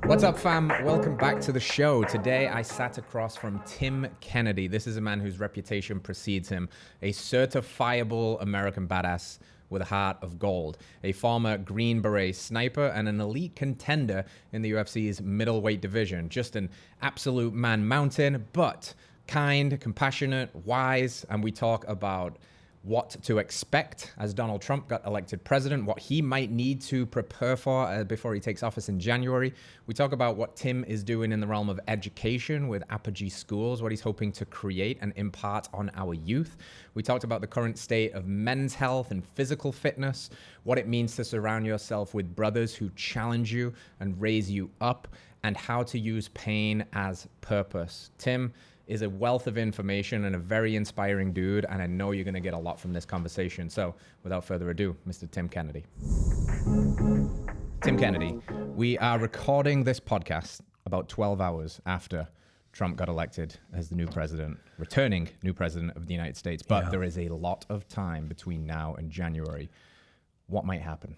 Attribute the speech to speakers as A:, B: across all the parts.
A: What's up, fam? Welcome back to the show. Today, I sat across from Tim Kennedy. This is a man whose reputation precedes him, a certifiable American badass with a heart of gold, a former Green Beret sniper, and an elite contender in the UFC's middleweight division. Just an absolute man mountain, but kind, compassionate, wise, and we talk about what to expect as Donald Trump got elected president, what he might need to prepare for before he takes office in January. We talk about what Tim is doing in the realm of education with Apogee Schools, what he's hoping to create and impart on our youth. We talked about the current state of men's health and physical fitness, what it means to surround yourself with brothers who challenge you and raise you up, and how to use pain as purpose. Tim is a wealth of information and a very inspiring dude, and I know you're going to get a lot from this conversation. So without further ado, Mr. Tim Kennedy. Tim Kennedy, we are recording this podcast about 12 hours after Trump got elected as the new president, returning new president of the United States. But there is a lot of time between now and January. What might happen?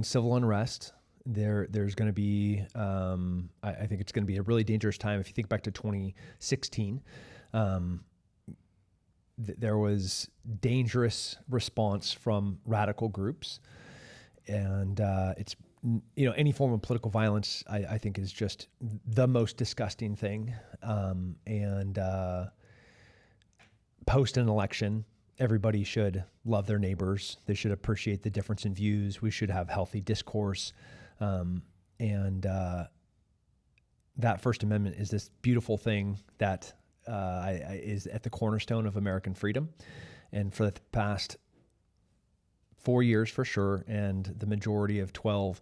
B: Civil unrest. There's going to be, I think it's going to be a really dangerous time. If you think back to 2016, there was dangerous response from radical groups, and it's, any form of political violence, I think is just the most disgusting thing. And post an election, everybody should love their neighbors. They should appreciate the difference in views. We should have healthy discourse. That First Amendment is this beautiful thing that is at the cornerstone of American freedom. And for the past 4 years, for sure, and the majority of 12,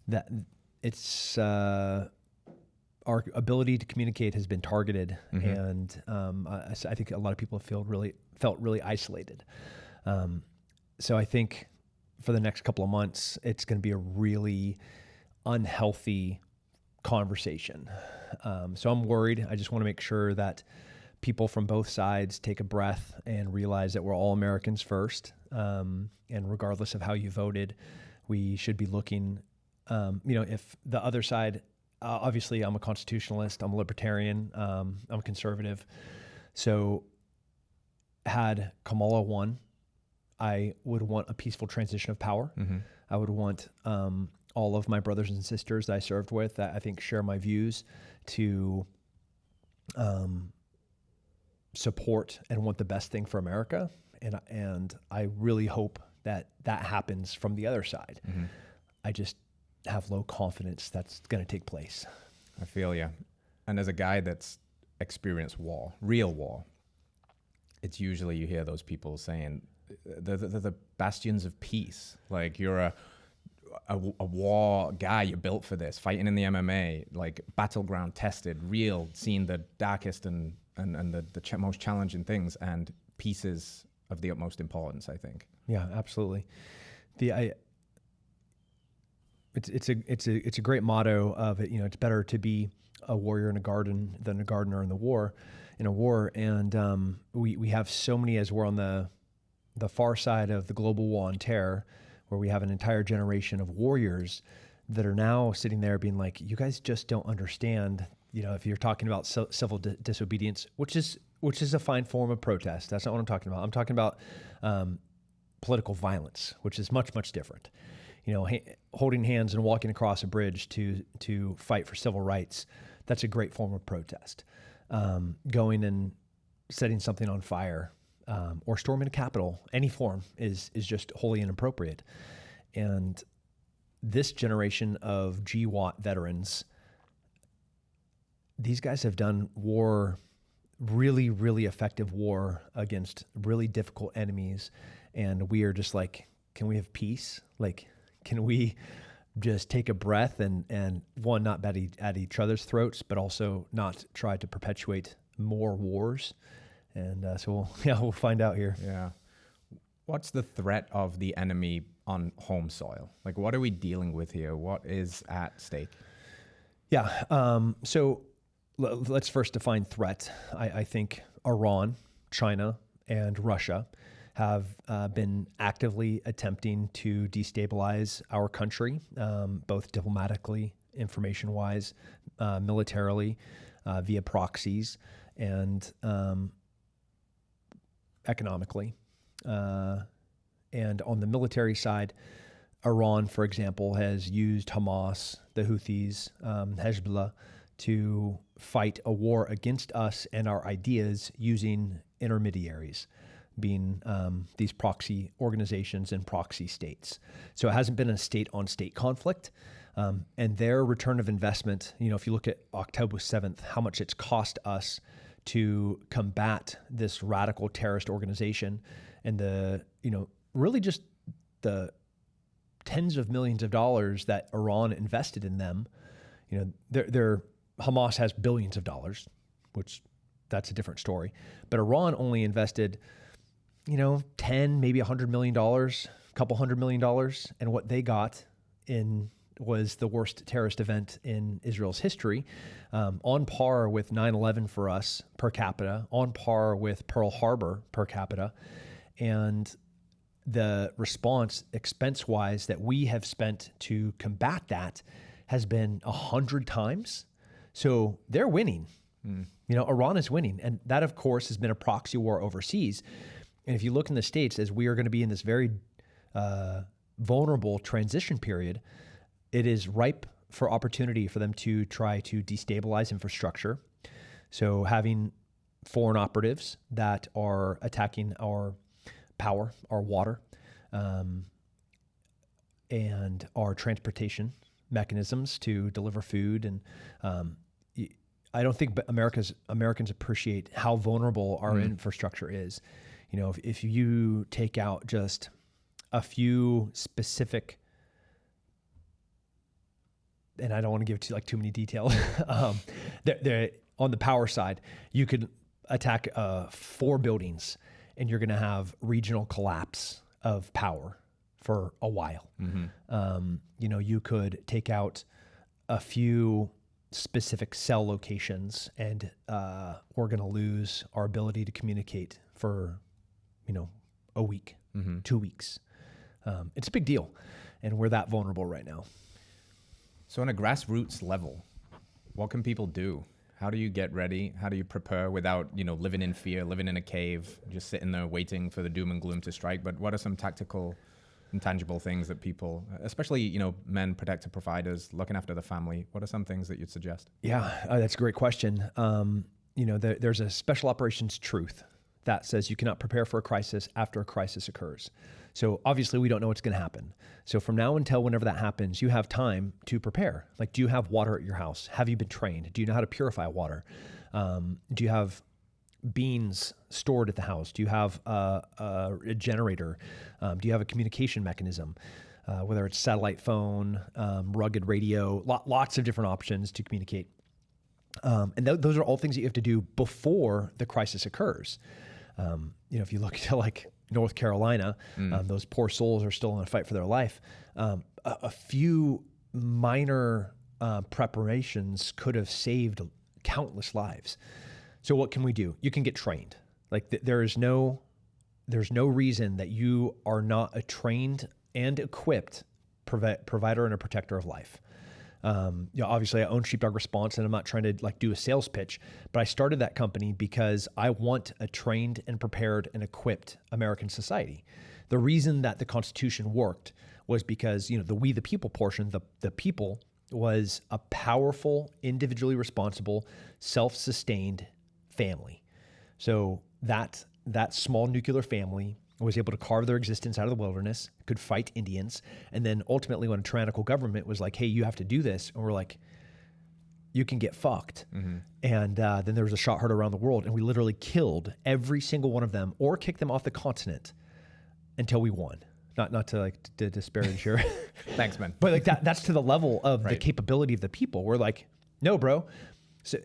B: that it's our ability to communicate has been targeted, and I think a lot of people felt really isolated. So I think for the next couple of months, it's going to be a really unhealthy conversation. So I'm worried. I just want to make sure that people from both sides take a breath and realize that we're all Americans first. And regardless of how you voted, we should be looking, if the other side, obviously I'm a constitutionalist, I'm a libertarian, I'm a conservative. So had Kamala won, I would want a peaceful transition of power. I would want all of my brothers and sisters that I served with that I think share my views to support and want the best thing for America. And I really hope that happens from the other side. I just have low confidence that's going to take place.
A: I feel you. And as a guy that's experienced war, real war, it's usually you hear those people saying, they're the bastions of peace. Like, you're a war guy, you're built for this, fighting in the MMA, like battleground tested, real, seen the darkest and the most challenging things, and peace is of the utmost importance, I think.
B: Yeah, absolutely. It's a great motto of it. It's better to be a warrior in a garden than a gardener in a war. And we have so many, as we're on the far side of the global war on terror, where we have an entire generation of warriors that are now sitting there being like, you guys just don't understand. If you're talking about civil disobedience, which is a fine form of protest, that's not what I'm talking about. I'm talking about political violence, which is much, much different. Holding hands and walking across a bridge to fight for civil rights, that's a great form of protest. Going and setting something on fire, or storming a Capitol, any form is just wholly inappropriate. And this generation of GWAT veterans, these guys have done war, really, really effective war against really difficult enemies. And we are just like, can we have peace? Like, can we just take a breath and one, not bat at each other's throats, but also not try to perpetuate more wars? And so we'll find out here.
A: Yeah. What's the threat of the enemy on home soil? Like, what are we dealing with here? What is at stake?
B: Yeah. So let's first define threat. I think Iran, China, and Russia have been actively attempting to destabilize our country, both diplomatically, information-wise, militarily, via proxies, and economically. And on the military side, Iran, for example, has used Hamas, the Houthis, Hezbollah, to fight a war against us and our ideas using intermediaries, being these proxy organizations and proxy states. So it hasn't been a state-on-state conflict. And their return of investment, if you look at October 7th, how much it's cost us to combat this radical terrorist organization, and really just the tens of millions of dollars that Iran invested in them. Their Hamas has billions of dollars, which that's a different story. But Iran only invested, 10, maybe $100 million, a couple $100 million. And what they got in was the worst terrorist event in Israel's history, on par with 9/11 for us per capita, on par with Pearl Harbor per capita. And the response expense-wise that we have spent to combat that has been 100 times. So they're winning. Iran is winning. And that, of course, has been a proxy war overseas. And if you look in the States, as we are going to be in this very vulnerable transition period, it is ripe for opportunity for them to try to destabilize infrastructure. So having foreign operatives that are attacking our power, our water, and our transportation mechanisms to deliver food. And I don't think Americans appreciate how vulnerable our infrastructure is. If you take out just a few specific, and I don't want to give too many details, they're on the power side, you could attack 4 buildings and you're going to have regional collapse of power for a while. You could take out a few specific cell locations and we're going to lose our ability to communicate for, a week, 2 weeks. It's a big deal. And we're that vulnerable right now.
A: So on a grassroots level, what can people do? How do you get ready? How do you prepare without, living in fear, living in a cave, just sitting there waiting for the doom and gloom to strike? But what are some tactical, intangible things that people, especially, men, protector providers, looking after the family, what are some things that you'd suggest?
B: Yeah, that's a great question. There's a special operations truth that says you cannot prepare for a crisis after a crisis occurs. So obviously we don't know what's going to happen. So from now until whenever that happens, you have time to prepare. Like, do you have water at your house? Have you been trained? Do you know how to purify water? Do you have beans stored at the house? Do you have a generator? Do you have a communication mechanism? Whether it's satellite phone, rugged radio, lots of different options to communicate. And those are all things that you have to do before the crisis occurs. If you look to North Carolina, those poor souls are still in a fight for their life. A few minor preparations could have saved countless lives. So what can we do? You can get trained. There's no reason that you are not a trained and equipped provider and a protector of life. Obviously I own Sheepdog Response, and I'm not trying to do a sales pitch, but I started that company because I want a trained and prepared and equipped American society. The reason that the Constitution worked was because, the we the people portion, the people was a powerful, individually responsible, self-sustained family. So that small nuclear family was able to carve their existence out of the wilderness, could fight Indians. And then ultimately when a tyrannical government was like, hey, you have to do this. And we're like, you can get fucked. And then there was a shot heard around the world, and we literally killed every single one of them or kicked them off the continent until we won. Not to to disparage here.
A: Thanks, man.
B: But that's to the level of the capability of the people. We're like, no, bro. So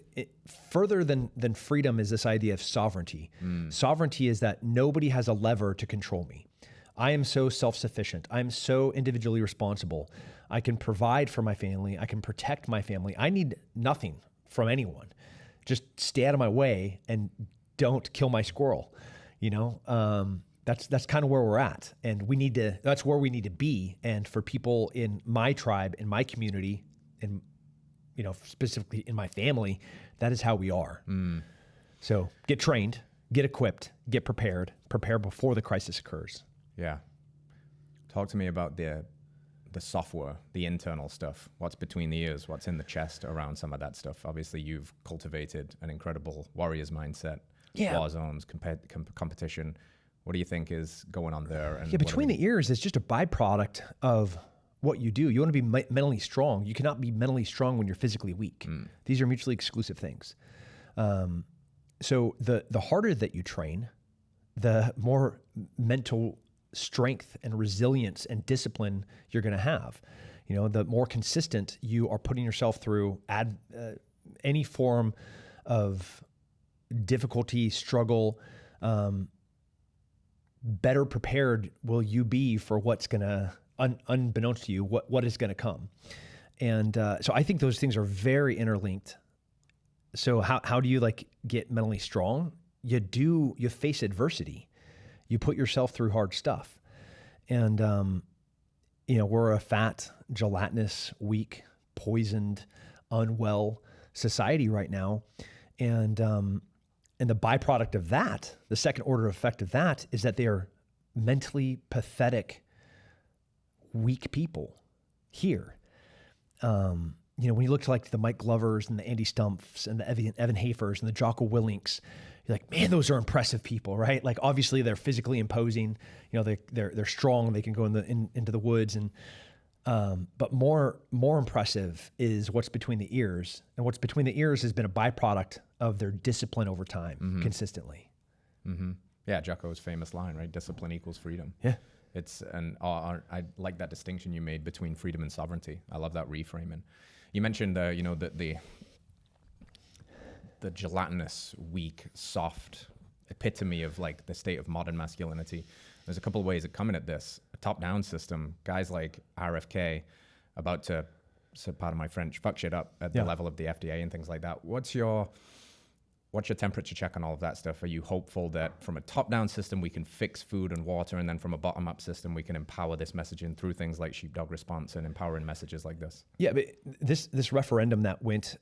B: further than freedom is this idea of sovereignty. Sovereignty is that nobody has a lever to control me. I am so self-sufficient. I'm so individually responsible. I can provide for my family. I can protect my family. I need nothing from anyone. Just stay out of my way and don't kill my squirrel. that's kind of where we're at, and that's where we need to be. And for people in my tribe, in my community, and specifically in my family, that is how we are. So get trained, get equipped, get prepared, prepare before the crisis occurs.
A: Yeah. Talk to me about the software, the internal stuff. What's between the ears? What's in the chest around some of that stuff? Obviously, you've cultivated an incredible warrior's mindset.
B: Yeah.
A: War zones, competition. What do you think is going on there? And
B: between the ears is just a byproduct of what you do. You want to be mentally strong. You cannot be mentally strong when you're physically weak. These are mutually exclusive things. So the harder that you train, the more mental strength and resilience and discipline you're going to have. The more consistent you are putting yourself through any form of difficulty, struggle, better prepared will you be for what's going to, unbeknownst to you, what is going to come. And so I think those things are very interlinked. So how do you get mentally strong? You face adversity. You put yourself through hard stuff. And, we're a fat, gelatinous, weak, poisoned, unwell society right now. And the byproduct of that, the second order effect of that, is that they are mentally pathetic, weak people here. When you look to the Mike Glovers and the Andy Stumpfs and the Evan Hafers and the Jocko Willinks, you're like, man, those are impressive people, right? Obviously they're physically imposing, they're strong. They can go into the woods but more impressive is what's between the ears. And what's between the ears has been a byproduct of their discipline over time, consistently.
A: Yeah, Jocko's famous line, right? Discipline equals freedom.
B: Yeah.
A: I like that distinction you made between freedom and sovereignty. I love that reframing. You mentioned the gelatinous, weak, soft epitome of the state of modern masculinity. There's a couple of ways of coming at this. A top-down system, guys like RFK about to, so pardon my French, fuck shit up at the level of the FDA and things like that. What's your temperature check on all of that stuff? Are you hopeful that from a top-down system we can fix food and water, and then from a bottom-up system we can empower this messaging through things like sheepdog response and empowering messages like this?
B: Yeah, but this referendum that went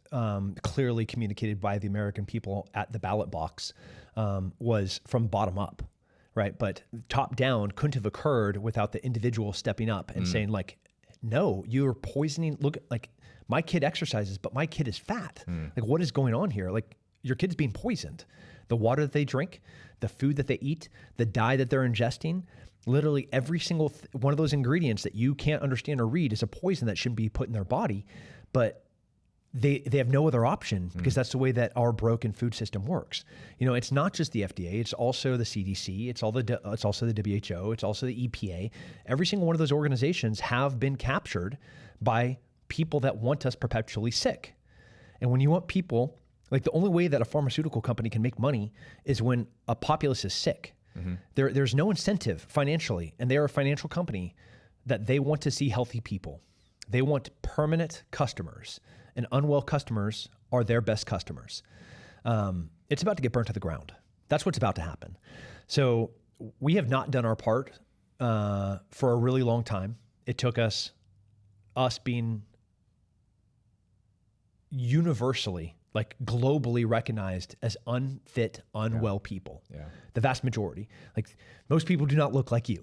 B: clearly communicated by the American people at the ballot box was from bottom up, right? But top down couldn't have occurred without the individual stepping up and saying no, you're poisoning. Look, my kid exercises, but my kid is fat. What is going on here? Your kid's being poisoned. The water that they drink, the food that they eat, the dye that they're ingesting, literally every single one of those ingredients that you can't understand or read is a poison that shouldn't be put in their body. But they have no other option because that's the way that our broken food system works. It's not just the FDA, it's also the CDC, it's also the WHO, it's also the EPA. Every single one of those organizations have been captured by people that want us perpetually sick. And when you want people, the only way that a pharmaceutical company can make money is when a populace is sick. There's no incentive financially, and they're a financial company, that they want to see healthy people. They want permanent customers, and unwell customers are their best customers. It's about to get burnt to the ground. That's what's about to happen. So we have not done our part for a really long time. It took us being universally, globally recognized as unfit, unwell people. Yeah. The vast majority. Most people do not look like you,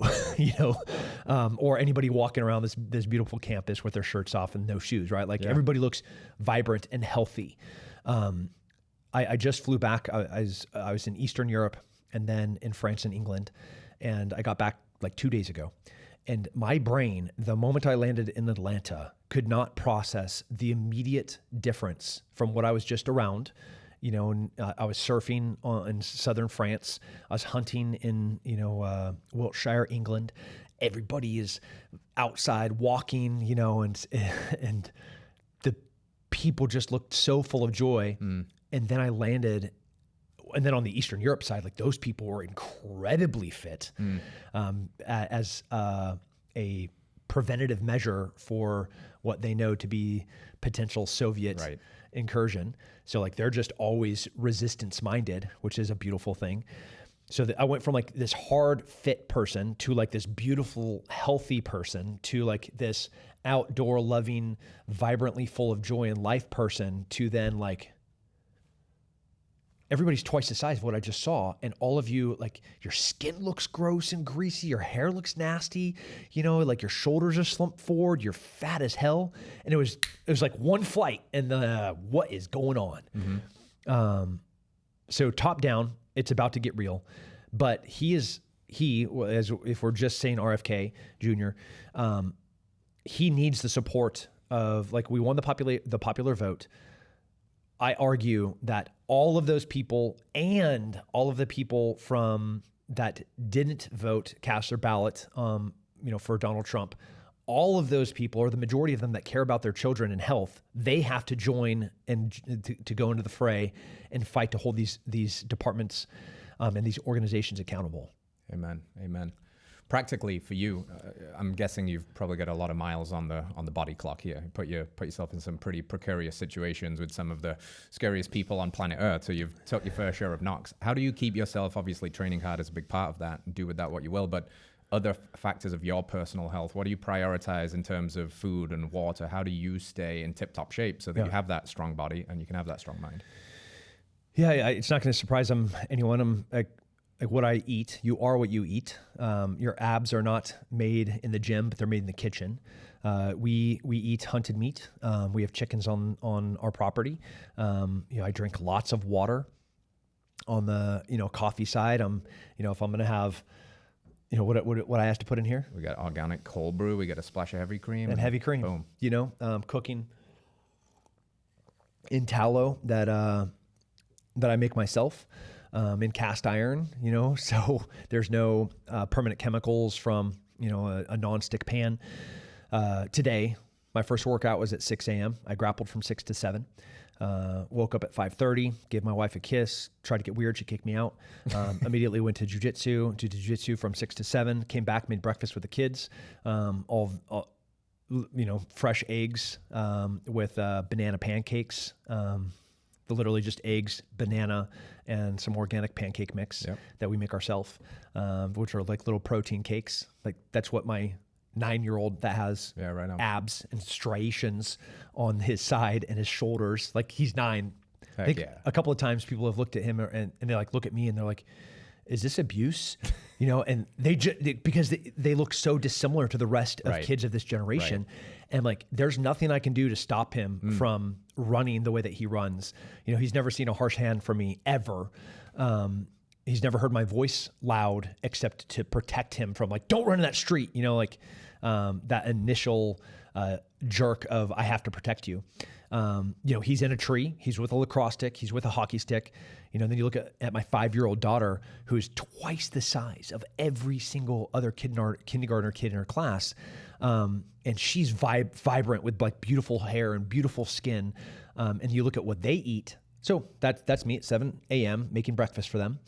B: or anybody walking around this beautiful campus with their shirts off and no shoes, right? Everybody looks vibrant and healthy. I just flew back. I was in Eastern Europe and then in France and England, and I got back 2 days ago. And my brain, the moment I landed in Atlanta, could not process the immediate difference from what I was just around. And I was surfing in southern France. I was hunting in, Wiltshire, England. Everybody is outside walking, and the people just looked so full of joy. And then I landed, and then on the Eastern Europe side, those people were incredibly fit as a preventative measure for what they know to be potential Soviet incursion. So they're just always resistance minded, which is a beautiful thing. So I went from like this hard fit person to like this beautiful, healthy person to like this outdoor loving, vibrantly full of joy and life person to then like everybody's twice the size of what I just saw. And all of you, like your skin looks gross and greasy. Your hair looks nasty. You know, like your shoulders are slumped forward. You're fat as hell. And it was like one flight and what is going on? Mm-hmm. So top down, it's about to get real, but as if we're just saying RFK Jr., he needs the support of, like, we won the popular vote. I argue that all of those people and all of the people from that didn't vote, cast their ballot, for Donald Trump, all of those people, or the majority of them that care about their children and health, they have to join and to go into the fray and fight to hold these departments and these organizations accountable.
A: Amen. Amen. Practically for you, I'm guessing you've probably got a lot of miles on the body clock here. Put yourself in some pretty precarious situations with some of the scariest people on planet Earth. So you've took your fair share of knocks. How do you keep yourself? Obviously, training hard is a big part of that, and do with that what you will. But other factors of your personal health, what do you prioritize in terms of food and water? How do you stay in tip-top shape so that you have that strong body and you can have that strong mind?
B: Yeah, it's not going to surprise anyone. Like what I eat, you are what you eat. Your abs are not made in the gym, but they're made in the kitchen. We eat hunted meat. We have chickens on our property. I drink lots of water. On the coffee side, if I'm going to have what I asked to put in here.
A: We got organic cold brew. We got a splash of heavy cream.
B: And heavy cream.
A: Boom.
B: Cooking in tallow that I make myself. In cast iron, so there's no permanent chemicals from, a non-stick pan. Today, my first workout was at 6 a.m. I grappled from 6 to 7. Woke up at 5:30, gave my wife a kiss, tried to get weird. She kicked me out. Immediately went to jujitsu from 6 to 7, came back, made breakfast with the kids, fresh eggs with banana pancakes. Literally just eggs, banana, and some organic pancake mix that we make ourselves, which are like little protein cakes. Like that's what my 9-year-old that has abs and striations on his side and his shoulders. Like he's 9. I think a couple of times people have looked at him and they like look at me and they're like, is this abuse? And because they look so dissimilar to the rest of kids of this generation. Right. And like, there's nothing I can do to stop him from running the way that he runs. He's never seen a harsh hand from me ever. He's never heard my voice loud except to protect him from like, don't run in that street. That initial jerk of I have to protect you. He's in a tree. He's with a lacrosse stick. He's with a hockey stick. Then you look at my 5-year-old daughter, who's twice the size of every single other kindergartner kid in her class. And she's vibrant with like beautiful hair and beautiful skin. And you look at what they eat. So that's me at 7 a.m. making breakfast for them.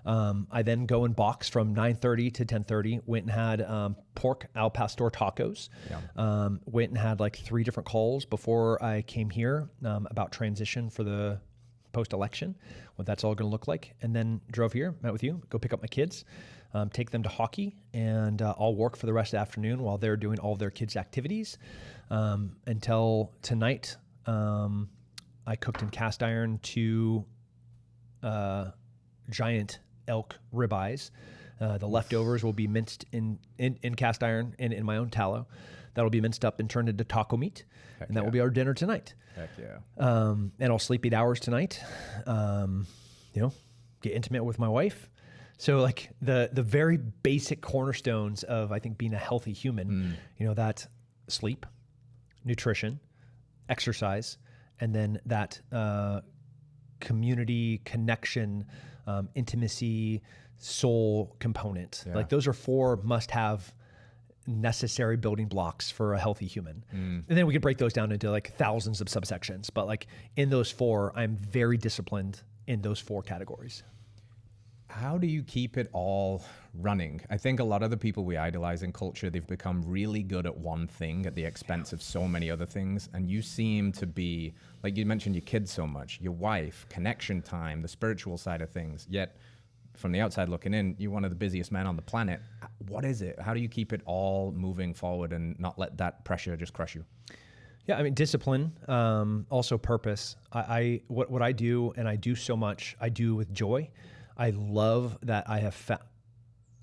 B: I then go and box from 9:30 to 10:30. Went and had pork al pastor tacos. Yeah. Went and had like 3 different calls before I came here about transition for the post-election, what that's all going to look like. And then drove here, met with you, go pick up my kids, take them to hockey, and I'll work for the rest of the afternoon while they're doing all of their kids' activities until tonight. I cooked in cast iron 2 giant elk ribeyes. The leftovers will be minced in cast iron and in my own tallow. That'll be minced up and turned into taco meat. Heck and that will be our dinner tonight.
A: Heck yeah.
B: And I'll sleep 8 hours tonight. Get intimate with my wife. So like the very basic cornerstones of, I think, being a healthy human, that sleep, nutrition, exercise, and then that community connection, intimacy, soul component. Yeah. Like those are 4 must-have necessary building blocks for a healthy human. And then we could break those down into like thousands of subsections. But like in those 4, I'm very disciplined in those 4 categories.
A: How do you keep it all running? I think a lot of the people we idolize in culture, they've become really good at one thing at the expense of so many other things. And you seem to be, like you mentioned your kids so much, your wife, connection time, the spiritual side of things. Yet from the outside looking in, you're one of the busiest men on the planet. What is it? How do you keep it all moving forward and not let that pressure just crush you?
B: Yeah, I mean, discipline, also purpose. What I do, and I do so much, I do with joy. I love that I have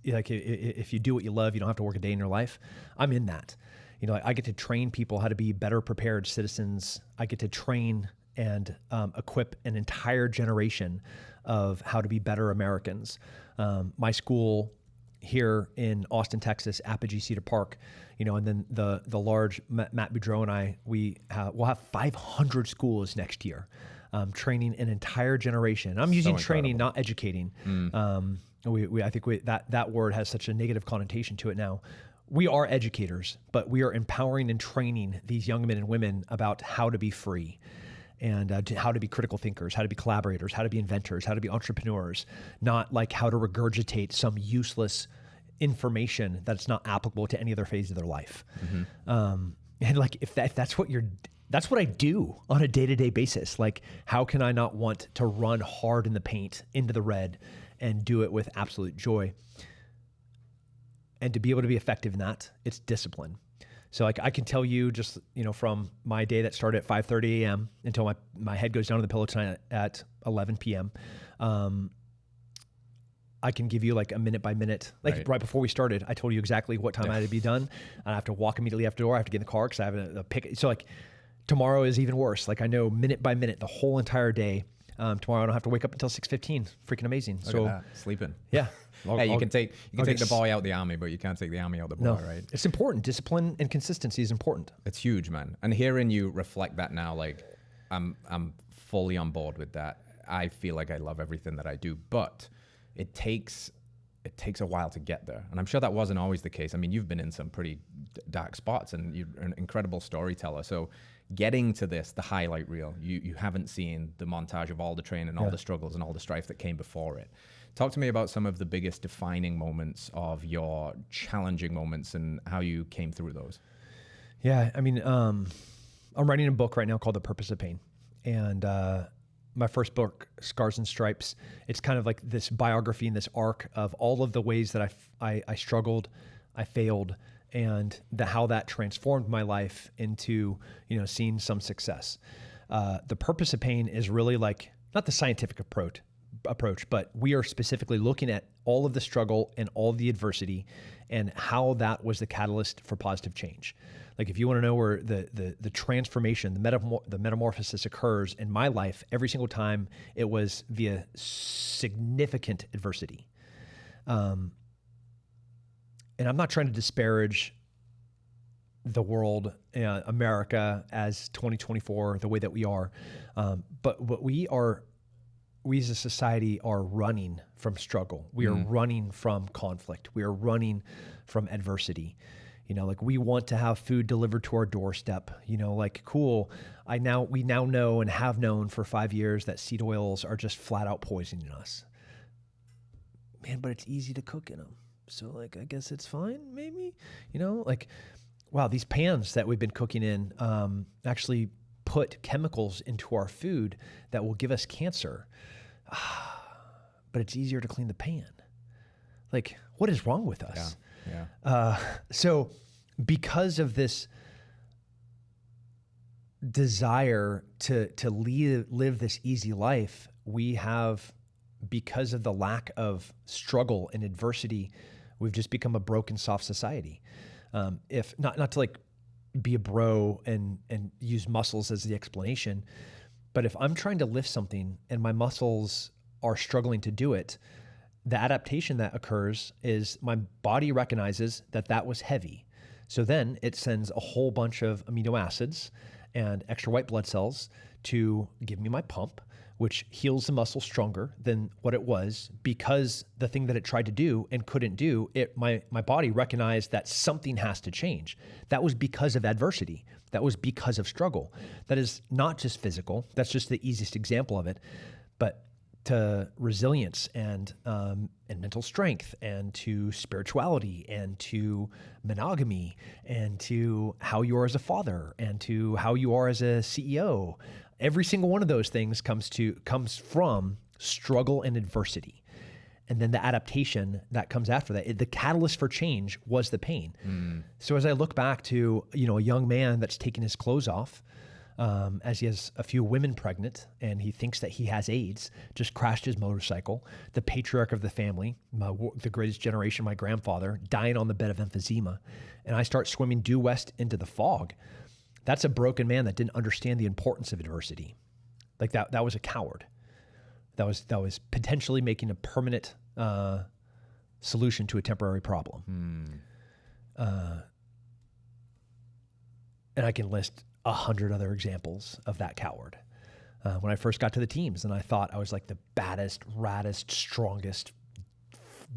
B: like if you do what you love, you don't have to work a day in your life. I'm in that. You know, I get to train people how to be better prepared citizens. I get to train and equip an entire generation of how to be better Americans. My school here in Austin, Texas, Apogee Cedar Park, you know, and then the large Matt Boudreau and I, we'll have 500 schools next year, training an entire generation. I'm using training, not educating. I think that word has such a negative connotation to it now. We are educators, but we are empowering and training these young men and women about how to be free and how to be critical thinkers, how to be collaborators, how to be inventors, how to be entrepreneurs, not like how to regurgitate some useless information that's not applicable to any other phase of their life. And like, if that's what that's what I do on a day-to-day basis. Like, how can I not want to run hard in the paint into the red and do it with absolute joy? And to be able to be effective in that, it's discipline. So like, I can tell you just, you know, from my day that started at 5:30 a.m. until my head goes down to the pillow tonight at 11 p.m. I can give you like a minute by minute, like right before we started, I told you exactly what time I had to be done. I have to walk immediately after the door. I have to get in the car because I have a pick. So like, tomorrow is even worse. Like, I know minute by minute, the whole entire day. Tomorrow I don't have to wake up until 6:15. Freaking amazing.
A: Look at that. Sleeping.
B: Yeah.
A: Hey, you can take the boy out the army, but you can't take the army out the boy, right?
B: It's important. Discipline and consistency is important.
A: It's huge, man. And hearing you reflect that now, like, I'm fully on board with that. I feel like I love everything that I do, but it takes a while to get there. And I'm sure that wasn't always the case. I mean, you've been in some pretty dark spots and you're an incredible storyteller. So getting to this, the highlight reel, you haven't seen the montage of all the training, all the struggles and all the strife that came before it. Talk to me about some of the biggest defining moments of your challenging moments and how you came through those.
B: Yeah, I mean, I'm writing a book right now called The Purpose of Pain. And my first book, Scars and Stripes, it's kind of like this biography and this arc of all of the ways that I struggled, I failed, and how that transformed my life into, you know, seeing some success. The Purpose of Pain is really like, not the scientific approach, but we are specifically looking at all of the struggle and all of the adversity and how that was the catalyst for positive change. Like, if you want to know where the transformation, the metamorphosis occurs in my life, every single time it was via significant adversity. And I'm not trying to disparage the world, America as 2024, the way that we are. But what we as a society are running from struggle. We are running from conflict. We are running from adversity. You know, like, we want to have food delivered to our doorstep. You know, like, cool. We now know and have known for 5 years that seed oils are just flat out poisoning us. Man, but it's easy to cook in them. So like, I guess it's fine, maybe, you know, like, wow, these pans that we've been cooking in actually put chemicals into our food that will give us cancer. But it's easier to clean the pan. Like, what is wrong with us?
A: Yeah.
B: So because of this desire to live this easy life, we have, because of the lack of struggle and adversity, we've just become a broken, soft society. If not to like be a bro and use muscles as the explanation, but if I'm trying to lift something and my muscles are struggling to do it, the adaptation that occurs is my body recognizes that was heavy. So then it sends a whole bunch of amino acids and extra white blood cells to give me my pump, which heals the muscle stronger than what it was, because the thing that it tried to do and couldn't do, my body recognized that something has to change. That was because of adversity. That was because of struggle. That is not just physical. That's just the easiest example of it. But to resilience and mental strength, and to spirituality, and to monogamy, and to how you are as a father, and to how you are as a CEO. Every single one of those things comes from struggle and adversity. and then the adaptation that comes after that. The catalyst for change was the pain. So as I look back to, a young man that's taking his clothes off, as he has a few women pregnant and he thinks that he has AIDS, just crashed his motorcycle, the patriarch of the family, the greatest generation, my grandfather, dying on the bed of emphysema, and I start swimming due west into the fog. That's a broken man that didn't understand the importance of adversity. Like that was a coward. That was potentially making a permanent solution to a temporary problem. And I can list 100 other examples of that coward. When I first got to the teams, and I thought I was like the baddest, raddest, strongest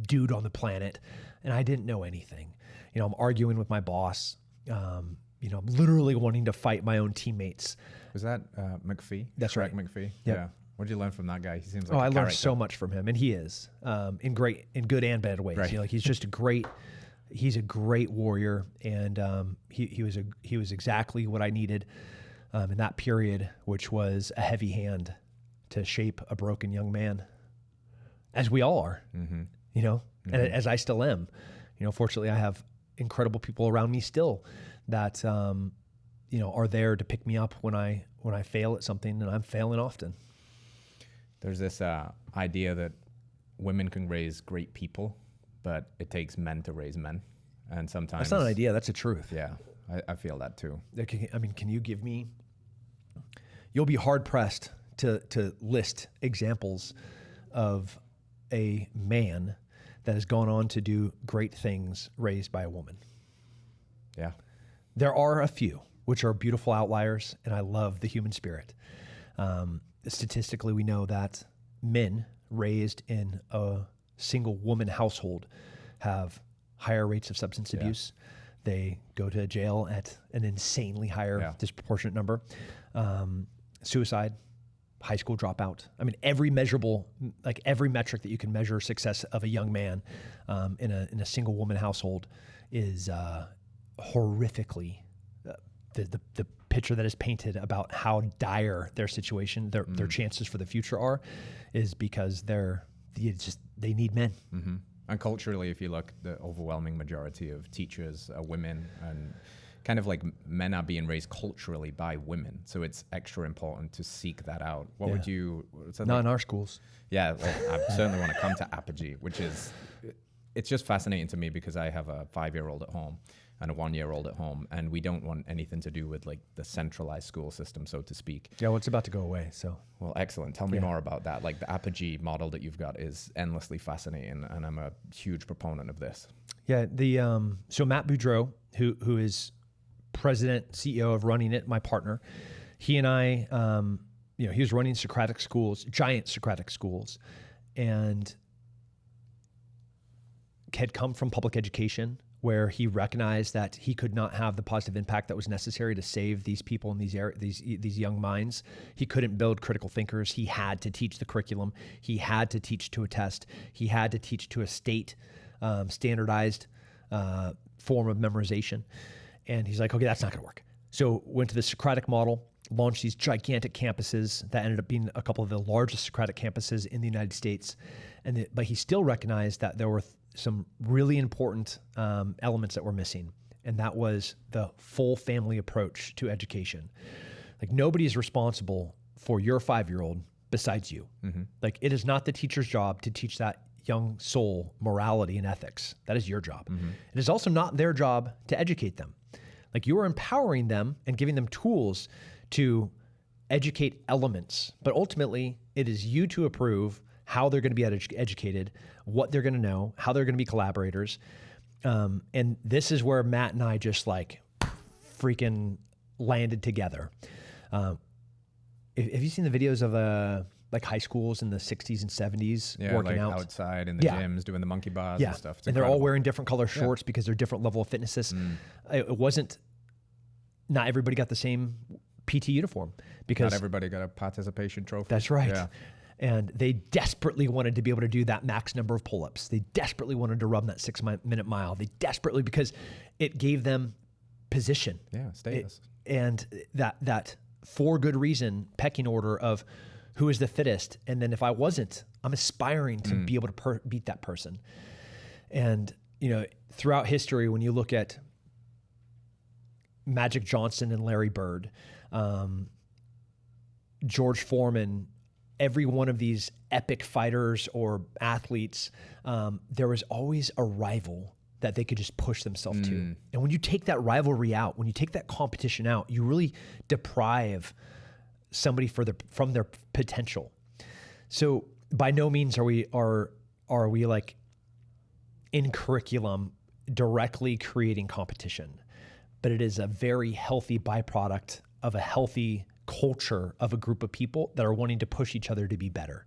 B: dude on the planet, and I didn't know anything. I'm arguing with my boss. I'm literally wanting to fight my own teammates.
A: Was that McPhee?
B: That's right.
A: McPhee?
B: Yep.
A: Yeah. What did you learn from that guy? He seems like
B: I learned
A: character.
B: so much from him, and he is in good and bad ways.
A: Right.
B: He's just he's a great warrior, and he was exactly what I needed in that period, which was a heavy hand to shape a broken young man, as we all are. And as I still am. Fortunately, I have incredible people around me still that are there to pick me up when I fail at something, and I'm failing often.
A: There's this idea that women can raise great people, but it takes men to raise men. And sometimes...
B: That's not an idea, that's a truth.
A: Yeah, I feel that too.
B: Can you give me... You'll be hard-pressed to list examples of a man that has gone on to do great things raised by a woman.
A: Yeah.
B: There are a few, which are beautiful outliers, and I love the human spirit. Statistically, we know that men raised in a single woman household have higher rates of substance abuse. They go to jail at an insanely higher disproportionate number. Suicide, high school dropout. Every every metric that you can measure success of a young man in a single woman household is horrifically the picture that is painted about how dire their situation, their chances for the future are, is because they need men.
A: Mm-hmm. And culturally, if you look, the overwhelming majority of teachers are women, and kind of like men are being raised culturally by women. So it's extra important to seek that out. What would you...
B: Not in our schools.
A: Yeah, well, I certainly want to come to Apogee, it's just fascinating to me because I have a 5-year-old at home and a 1-year-old at home, and we don't want anything to do with like the centralized school system, so to speak.
B: Yeah, well, it's about to go away, so.
A: Well, excellent. Tell me more about that. Like the Apogee model that you've got is endlessly fascinating, and I'm a huge proponent of this. Yeah,
B: so Matt Boudreau, who is president, CEO of running it, my partner, he and I, he was running Socratic schools, giant Socratic schools, and had come from public education, where he recognized that he could not have the positive impact that was necessary to save these people in these young minds. He couldn't build critical thinkers. He had to teach the curriculum. He had to teach to a test. He had to teach to a state standardized form of memorization. And he's like, okay, that's not going to work. So went to the Socratic model, launched these gigantic campuses that ended up being a couple of the largest Socratic campuses in the United States. But he still recognized that there were some really important elements that were missing. And that was the full family approach to education. Like, nobody is responsible for your 5-year-old besides you. Mm-hmm. Like, it is not the teacher's job to teach that young soul morality and ethics. That is your job. Mm-hmm. It is also not their job to educate them. Like, you are empowering them and giving them tools to educate elements, but ultimately it is you to approve how they're going to be educated, what they're going to know, how they're going to be collaborators. And this is where Matt and I just like freaking landed together. Have you seen the videos of like high schools in the 60s and 70s working out
A: outside in the gyms doing the monkey bars and stuff? It's
B: and they're all wearing different color shorts because they're different level of fitnesses. Not everybody got the same PT uniform because
A: not everybody got a participation trophy.
B: That's right. Yeah. And they desperately wanted to be able to do that max number of pull-ups. They desperately wanted to run that 6-minute mile. They desperately, because it gave them position.
A: Yeah, status.
B: And that for good reason pecking order of who is the fittest. And then if I wasn't, I'm aspiring to be able to beat that person. And, throughout history, when you look at Magic Johnson and Larry Bird, George Foreman, every one of these epic fighters or athletes, there was always a rival that they could just push themselves to. And when you take that rivalry out, when you take that competition out, you really deprive somebody from their potential. So by no means are we like in curriculum directly creating competition, but it is a very healthy byproduct of a healthy culture of a group of people that are wanting to push each other to be better.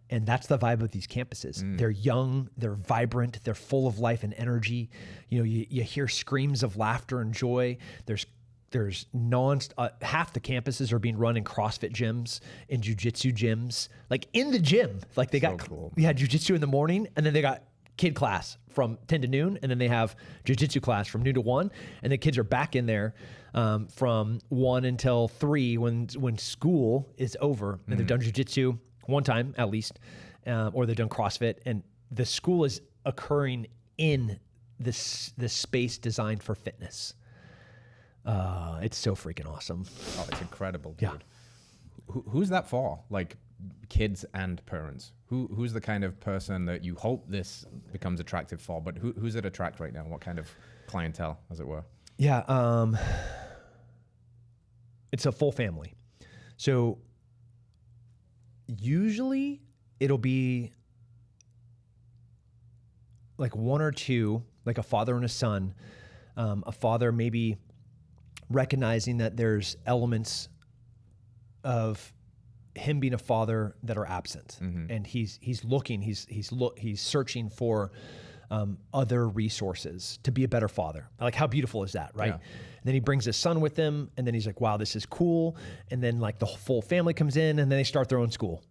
B: And that's the vibe of these campuses. They're young, they're vibrant, they're full of life and energy. You hear screams of laughter and joy. There's half the campuses are being run in CrossFit gyms, in jiu-jitsu gyms, like in the gym. Like they got
A: cool.
B: jiu-jitsu in the morning, and then they got kid class from 10 to noon, and then they have jiu-jitsu class from noon to 1, and the kids are back in there from 1 until 3 when school is over, and they've done jiu-jitsu one time at least, or they've done CrossFit, and the school is occurring in this space designed for fitness. It's so freaking awesome.
A: Oh, it's incredible, dude.
B: Yeah.
A: Who's that for? Like kids and parents? Who's the kind of person that you hope this becomes attractive for? But who's it attract right now? What kind of clientele, as it were?
B: Yeah, it's a full family. So usually it'll be like one or two, like a father and a son. A father maybe recognizing that there's elements of him being a father that are absent, and he's looking, he's searching for other resources to be a better father. Like, how beautiful is that, right? Yeah. And then he brings his son with him, and then he's like, wow, this is cool. And then like the full family comes in, and then they start their own school,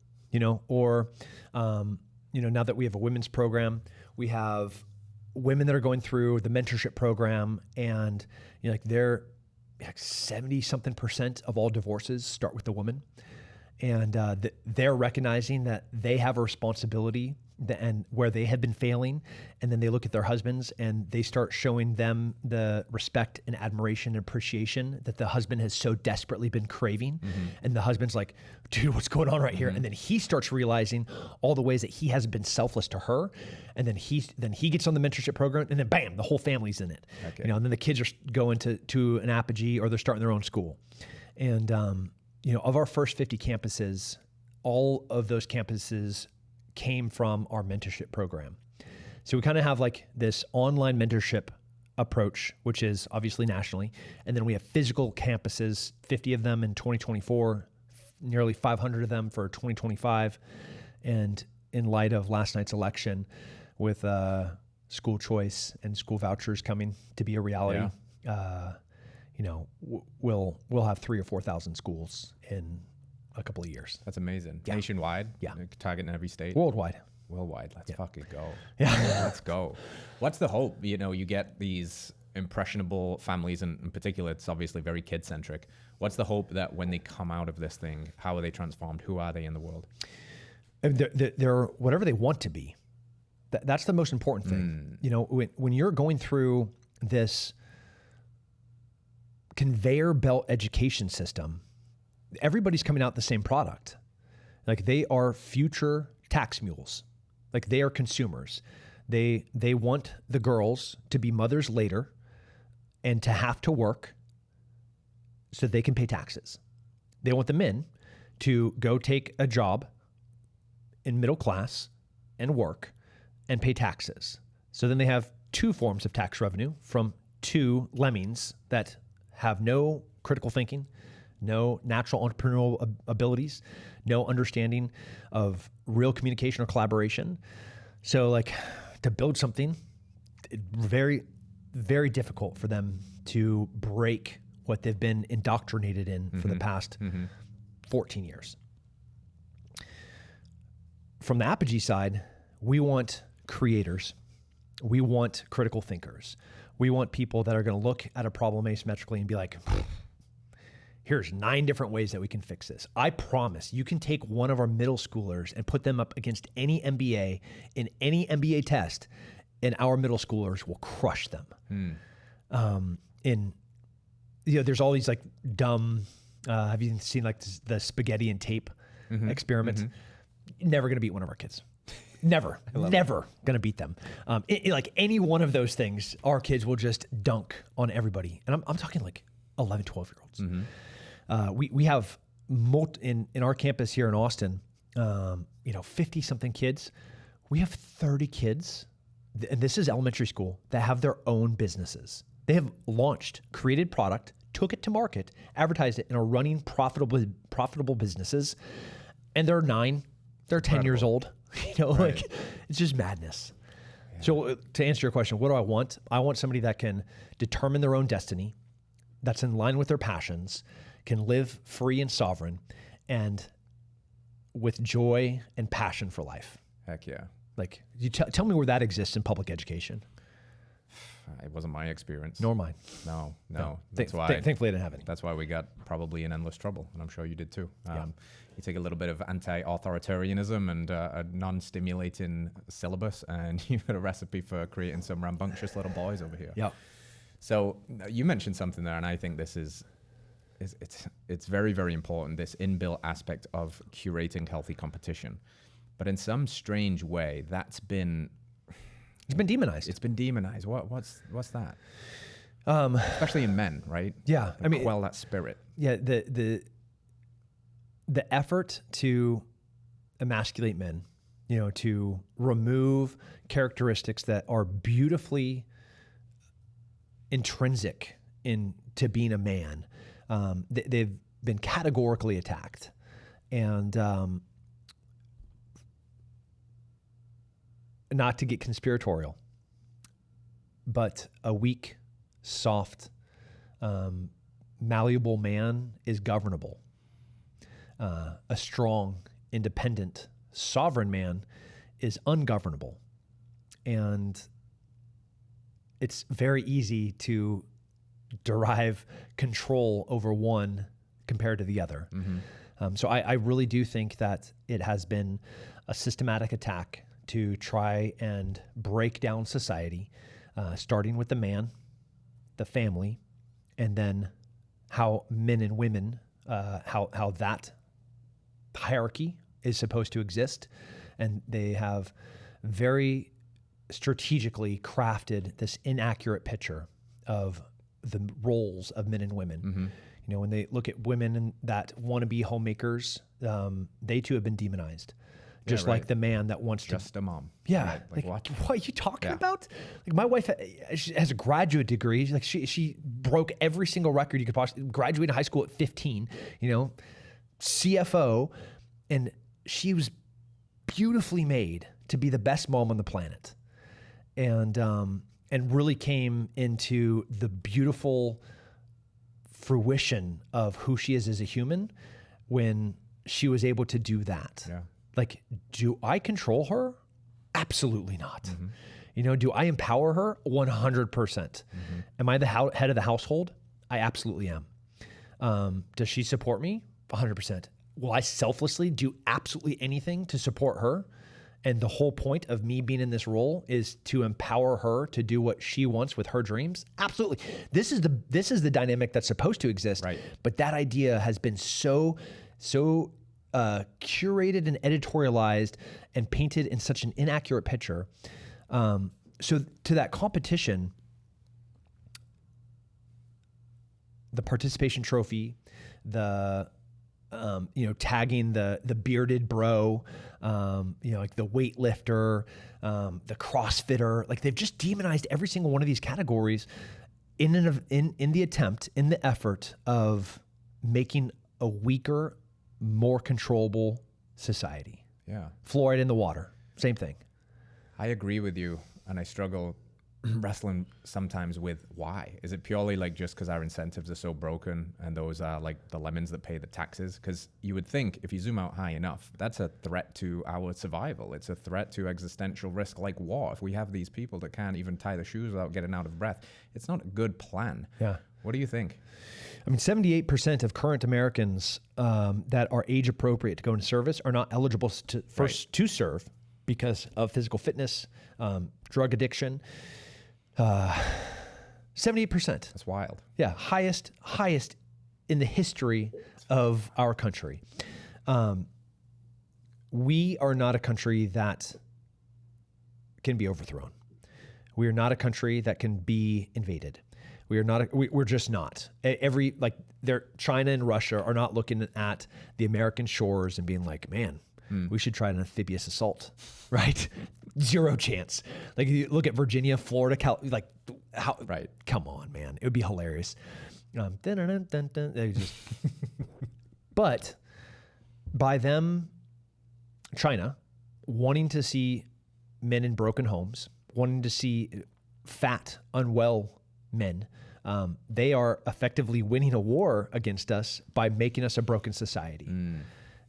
B: or now that we have a women's program, we have women that are going through the mentorship program, and they're like 70-something% of all divorces start with the woman. And they're recognizing that they have a responsibility and where they have been failing. And then they look at their husbands and they start showing them the respect and admiration and appreciation that the husband has so desperately been craving. And the husband's like, dude, what's going on right here? And then he starts realizing all the ways that he hasn't been selfless to her. And then he gets on the mentorship program, and then bam, the whole family's in it. Okay. And then the kids are going to an apogee, or they're starting their own school. And of our first 50 campuses, all of those campuses came from our mentorship program. So we kind of have like this online mentorship approach, which is obviously nationally. And then we have physical campuses, 50 of them in 2024, nearly 500 of them for 2025. And in light of last night's election with school choice and school vouchers coming to be a reality, we'll have 3,000 or 4,000 schools in a couple of years.
A: That's amazing.
B: Yeah.
A: Nationwide?
B: Yeah.
A: Targeting every state?
B: Worldwide.
A: Let's fucking go.
B: Yeah.
A: Let's go. What's the hope? You get these impressionable families, and in particular, it's obviously very kid-centric. What's the hope that when they come out of this thing, how are they transformed? Who are they in the world?
B: They're whatever they want to be. That's the most important thing. When you're going through this conveyor belt education system, everybody's coming out the same product. Like, they are future tax mules. Like, they are consumers. They want the girls to be mothers later and to have to work so they can pay taxes. They want the men to go take a job in middle class and work and pay taxes. So then they have two forms of tax revenue from two lemmings that have no critical thinking, no natural entrepreneurial abilities, no understanding of real communication or collaboration. So like, to build something, very, very difficult for them to break what they've been indoctrinated in for the past 14 years. From the Apogee side, we want creators. We want critical thinkers. We want people that are going to look at a problem asymmetrically and be like, here's 9 different ways that we can fix this. I promise you can take one of our middle schoolers and put them up against any MBA in any MBA test, and our middle schoolers will crush them. There's all these like dumb, have you seen like the spaghetti and tape experiments? Never going to beat one of our kids. Never going to beat them. Like any one of those things, our kids will just dunk on everybody. And I'm talking like 11, 12-year-olds. We have in our campus here in Austin, 50 something kids. We have 30 kids, and this is elementary school, that have their own businesses. They have launched, created product, took it to market, advertised it, and are running profitable businesses. And they're 9, they're 10 years old. Like it's just madness. Yeah. So to answer your question, what do I want? I want somebody that can determine their own destiny, that's in line with their passions, can live free and sovereign, and with joy and passion for life.
A: Heck yeah.
B: Like, you tell me where that exists in public education.
A: It wasn't my experience.
B: Nor mine.
A: No. That's why.
B: Thankfully, I didn't have any.
A: That's why we got probably in endless trouble, and I'm sure you did too. You take a little bit of anti-authoritarianism and a non-stimulating syllabus, and you've got a recipe for creating some rambunctious little boys over here.
B: Yeah.
A: So you mentioned something there, and I think this it's very, very important, this inbuilt aspect of curating healthy competition. But in some strange way, it's been demonized. It's been demonized. What's that? Especially in men, right?
B: Yeah,
A: quell that spirit.
B: Yeah, the effort to emasculate men, to remove characteristics that are beautifully intrinsic into being a man. They've been categorically attacked, and not to get conspiratorial, but a weak, soft, malleable man is governable. A strong, independent, sovereign man is ungovernable. And it's very easy to derive control over one compared to the other. So I really do think that it has been a systematic attack to try and break down society, starting with the man, the family, and then how men and women, how that hierarchy is supposed to exist. And they have very strategically crafted this inaccurate picture of the roles of men and women. When they look at women that want to be homemakers, they too have been demonized. Just like the man that wants
A: just a mom.
B: Yeah.
A: Right. Like
B: what are you talking about? Like my wife she has a graduate degree. Like she broke every single record you could possibly, graduated high school at 15, CFO, and she was beautifully made to be the best mom on the planet. And really came into the beautiful fruition of who she is as a human when she was able to do that.
A: Yeah.
B: Like, do I control her? Absolutely not. Do I empower her? 100%. Am I the head of the household? I absolutely am. Does she support me? 100%. Will I selflessly do absolutely anything to support her? And the whole point of me being in this role is to empower her to do what she wants with her dreams. Absolutely. This is the dynamic that's supposed to exist.
A: Right.
B: But that idea has been so curated and editorialized and painted in such an inaccurate picture. So to that competition, the participation trophy, the tagging the bearded bro, like the weightlifter, the CrossFitter, like they've just demonized every single one of these categories in the effort of making a weaker, more controllable society.
A: Yeah.
B: Fluoride in the water, same thing.
A: I agree with you, and I struggle wrestling sometimes with why. Is it purely like just because our incentives are so broken and those are like the lemons that pay the taxes? Because you would think if you zoom out high enough, that's a threat to our survival. It's a threat to existential risk like war. If we have these people that can't even tie their shoes without getting out of breath, it's not a good plan.
B: Yeah.
A: What do you think?
B: I mean, 78% of current Americans that are age appropriate to go into service are not eligible to serve because of physical fitness, drug addiction. 78%.
A: That's wild.
B: Yeah, highest in the history of our country. We are not a country that can be overthrown. We are not a country that can be invaded. We are not. We're just not. China and Russia are not looking at the American shores and being like, man, we should try an amphibious assault, right? Zero chance. Like you look at Virginia, Florida, right? Come on, man, it would be hilarious. But by them, China, wanting to see men in broken homes, wanting to see fat, unwell men, they are effectively winning a war against us by making us a broken society.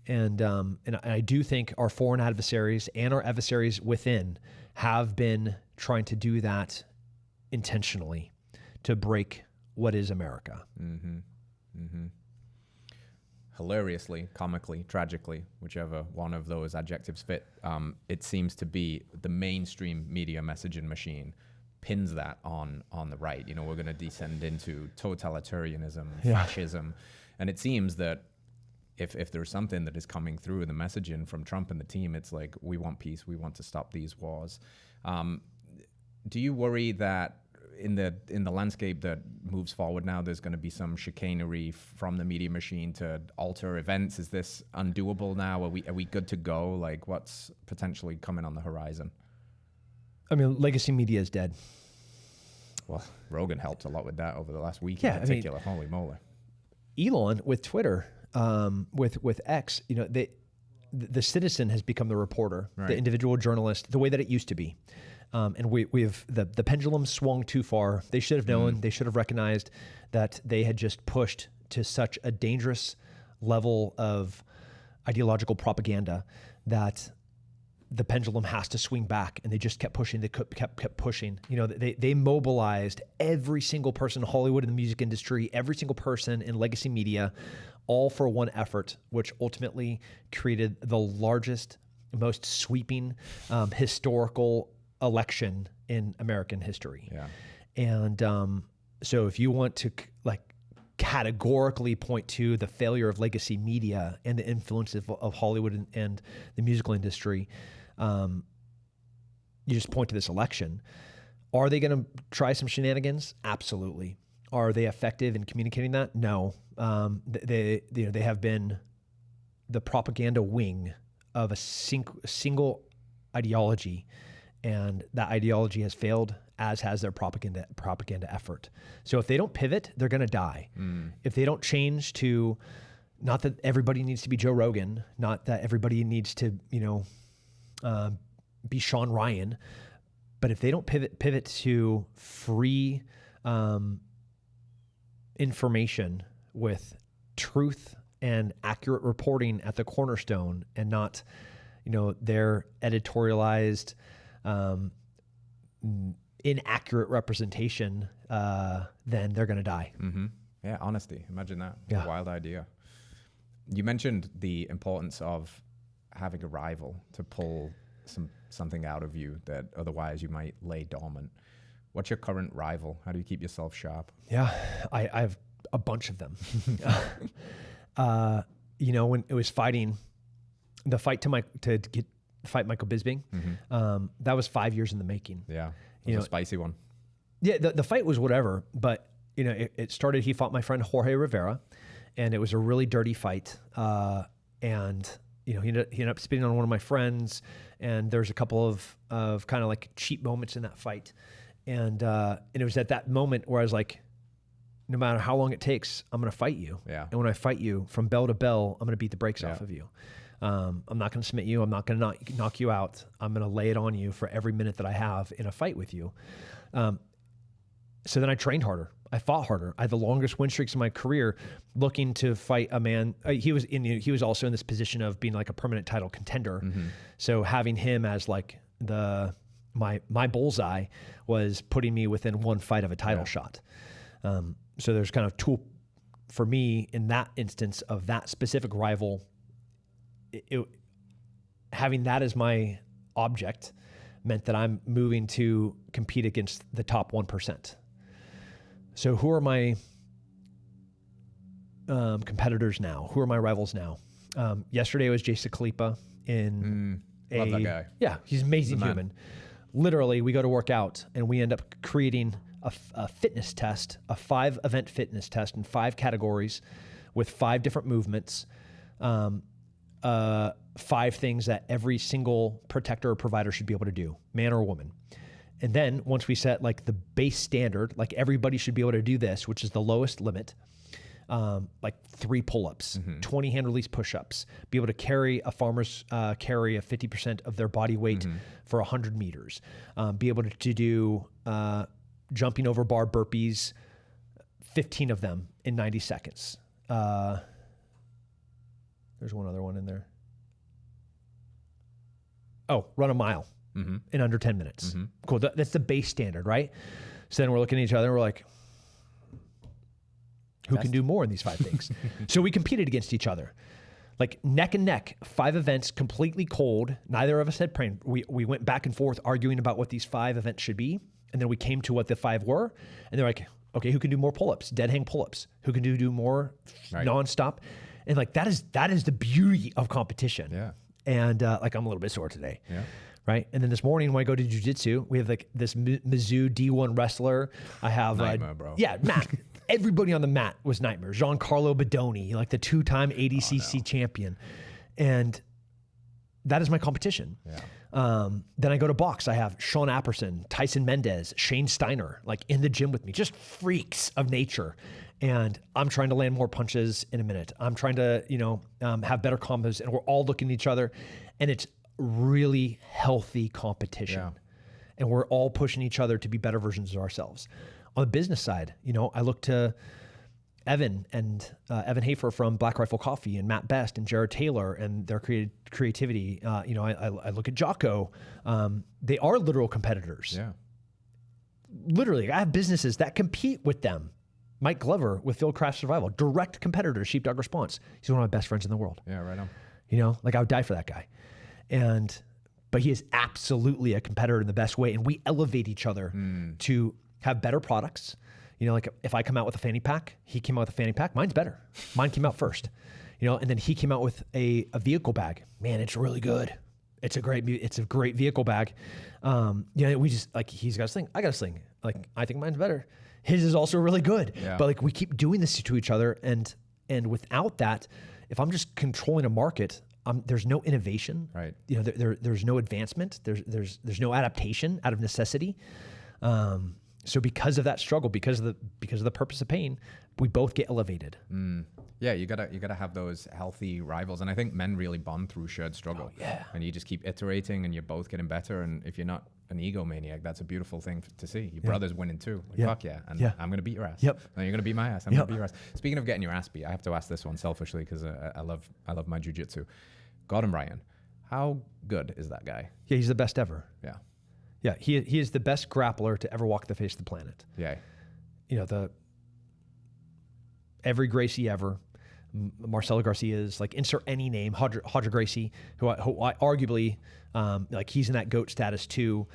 B: And I do think our foreign adversaries and our adversaries within have been trying to do that intentionally to break what is America.
A: Hilariously, comically, tragically, whichever one of those adjectives fit, it seems to be the mainstream media messaging machine pins that on the right. You know, we're going to descend into totalitarianism, fascism, and it seems that if there's something that is coming through in the messaging from Trump and the team, it's like, we want peace, we want to stop these wars. Do you worry that in the landscape that moves forward now, there's going to be some chicanery from the media machine to alter events? Is this undoable now? Are we good to go? Like, what's potentially coming on the horizon?
B: I mean, legacy media is dead.
A: Well, Rogan helped a lot with that over the last week in particular. I mean, holy moly.
B: Elon with Twitter, with X, you know, the citizen has become the reporter, right, the individual journalist, the way that it used to be. And we've the pendulum swung too far. They should have known. They should have recognized that they had just pushed to such a dangerous level of ideological propaganda that the pendulum has to swing back. And they just kept pushing. They kept pushing. You know, they mobilized every single person in Hollywood, in the music industry, every single person in legacy media, all for one effort, which ultimately created the largest, most sweeping, historical election in American history. Yeah. And so if you want to categorically point to the failure of legacy media and the influence of Hollywood and the musical industry, you just point to this election. Are they going to try some shenanigans? Absolutely. Are they effective in communicating that? No. They have been the propaganda wing of a single ideology, and that ideology has failed, as has their propaganda effort. So if they don't pivot, they're going to die. If they don't change to, not that everybody needs to be Joe Rogan, not that everybody needs to, be Sean Ryan, but if they don't pivot to free information with truth and accurate reporting at the cornerstone, and not, their editorialized, inaccurate representation, then they're going to die.
A: Mm-hmm. Yeah, honesty. Imagine that. Yeah. Wild idea. You mentioned the importance of having a rival to pull something out of you that otherwise you might lay dormant. What's your current rival? How do you keep yourself sharp?
B: Yeah, I have a bunch of them. When it was fighting, the fight to fight Michael Bisping, that was 5 years in the making.
A: Yeah, it was a spicy one.
B: Yeah, the fight was whatever, but it started. He fought my friend Jorge Rivera, and it was a really dirty fight. And he ended up spitting on one of my friends, and there's a couple of kind of like cheap moments in that fight. And it was at that moment where I was like, no matter how long it takes, I'm going to fight you.
A: Yeah.
B: And when I fight you from bell to bell, I'm going to beat the brakes off of you. I'm not going to submit you. I'm not going to knock you out. I'm going to lay it on you for every minute that I have in a fight with you. So then I trained harder. I fought harder. I had the longest win streaks in my career, looking to fight a man. He was also in this position of being like a permanent title contender. Mm-hmm. So having him as like my bullseye was putting me within one fight of a title shot. So there's kind of for me, in that instance of that specific rival, having that as my object meant that I'm moving to compete against the top 1%. So who are my competitors now? Who are my rivals now? Yesterday was Jason Khalipa in
A: love that guy.
B: Yeah, he's an amazing human. Literally, we go to work out and we end up creating a fitness test, a 5-event fitness test in 5 categories with 5 different movements, 5 things that every single protector or provider should be able to do, man or woman. And then once we set like the base standard, like everybody should be able to do this, which is the lowest limit, like 3 pull-ups, 20 hand release push-ups, be able to carry a farmer's carry of 50% of their body weight for 100 meters, be able to do jumping over bar burpees, 15 of them in 90 seconds. There's one other one in there. Oh, run a mile in under 10 minutes. Cool. That's the base standard, right? So then we're looking at each other and we're like, who can do more in these 5 things? So we competed against each other, like neck and neck, 5 events, completely cold. Neither of us had planned. We went back and forth arguing about what these 5 events should be. And then we came to what the 5 were. And they're like, okay, who can do more pull-ups, dead hang pull-ups? Who can do more nonstop? And like, that is the beauty of competition.
A: Yeah.
B: And like, I'm a little bit sore today.
A: Yeah.
B: Right. And then this morning when I go to jiu-jitsu, we have like this Mizzou D1 wrestler. I have
A: Nightmare, bro.
B: Yeah, Matt. Everybody on the mat was nightmare. Giancarlo Bodoni, like the 2-time ADCC champion. And that is my competition. Yeah. Then I go to box. I have Sean Apperson, Tyson Mendez, Shane Steiner, like in the gym with me, just freaks of nature. And I'm trying to land more punches in a minute. I'm trying to, have better combos, and we're all looking at each other, and it's really healthy competition. Yeah. And we're all pushing each other to be better versions of ourselves. On the business side, I look to Evan and Evan Hafer from Black Rifle Coffee, and Matt Best and Jared Taylor and their creativity. I look at Jocko. They are literal competitors.
A: Yeah.
B: Literally, I have businesses that compete with them. Mike Glover with Fieldcraft Survival, direct competitor to Sheepdog Response. He's one of my best friends in the world.
A: Yeah, right on.
B: Like I would die for that guy. But he is absolutely a competitor in the best way. And we elevate each other to have better products. Like if I come out with a fanny pack, he came out with a fanny pack, mine's better. Mine came out first, and then he came out with a vehicle bag. Man, it's really good. It's a great vehicle bag. We just like, he's got a sling, I got a sling. Like, I think mine's better. His is also really good. Yeah. But like, we keep doing this to each other. And without that, if I'm just controlling a market, there's no innovation. Right. There's no advancement. There's no adaptation out of necessity. So because of that struggle, because of the purpose of pain, we both get elevated.
A: Yeah, you gotta have those healthy rivals, and I think men really bond through shared struggle.
B: Oh, yeah.
A: And you just keep iterating, and you're both getting better. And if you're not an egomaniac, that's a beautiful thing to see. Your brother's winning too. Like, fuck yeah, and I'm gonna beat your ass.
B: Yep.
A: No, you're gonna beat my ass. I'm gonna beat your ass. Speaking of getting your ass beat, I have to ask this one selfishly because I love my jiu-jitsu. Gordon Ryan, how good is that guy?
B: Yeah, he's the best ever.
A: Yeah.
B: Yeah, he is the best grappler to ever walk the face of the planet.
A: Yeah.
B: Every Gracie ever, Marcelo Garcia's, like, insert any name, Hodger Gracie, who I arguably, like, he's in that GOAT status too.